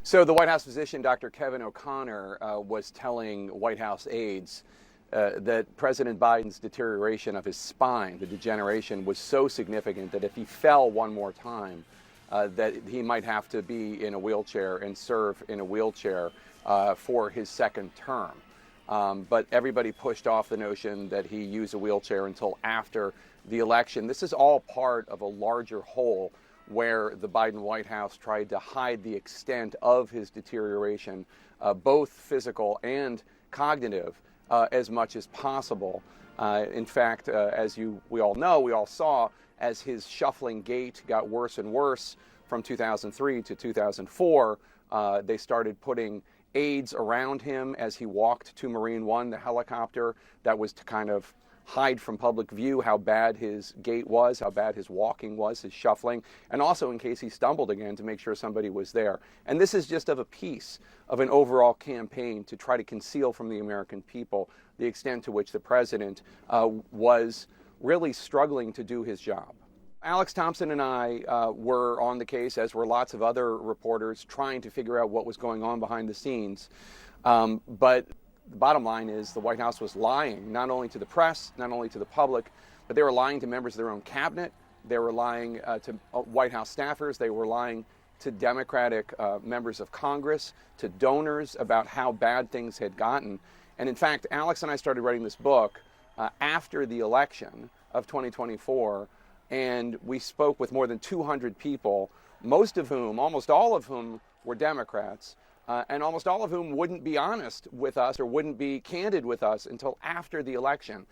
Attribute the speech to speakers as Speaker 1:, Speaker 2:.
Speaker 1: So the White House physician, Dr. Kevin O'Connor, was telling White House aides that President Biden's deterioration of his spine, the degeneration, was so significant that if he fell one more time, that he might have to be in a wheelchair and serve in a wheelchair for his second term. But everybody pushed off the notion that he use a wheelchair until after the election. This is all part of a larger whole where the Biden White House tried to hide the extent of his deterioration, both physical and cognitive, as much as possible. In fact, as we all know, we all saw, as his shuffling gait got worse and worse from 2003 to 2004, they started putting aides around him as he walked to Marine One, the helicopter. That was to kind of hide from public view how bad his gait was, how bad his walking was, his shuffling, and also in case he stumbled again to make sure somebody was there. And this is just of a piece of an overall campaign to try to conceal from the American people the extent to which the president was really struggling to do his job. Alex Thompson and I were on the case, as were lots of other reporters, trying to figure out what was going on behind the scenes. But the bottom line is the White House was lying, not only to the press, not only to the public, but they were lying to members of their own cabinet. They were lying to White House staffers. They were lying to Democratic members of Congress, to donors about how bad things had gotten. And in fact, Alex and I started writing this book after the election of 2024, and we spoke with more than 200 people, most of whom, almost all of whom, were Democrats. And almost all of whom wouldn't be honest with us or wouldn't be candid with us until after the election.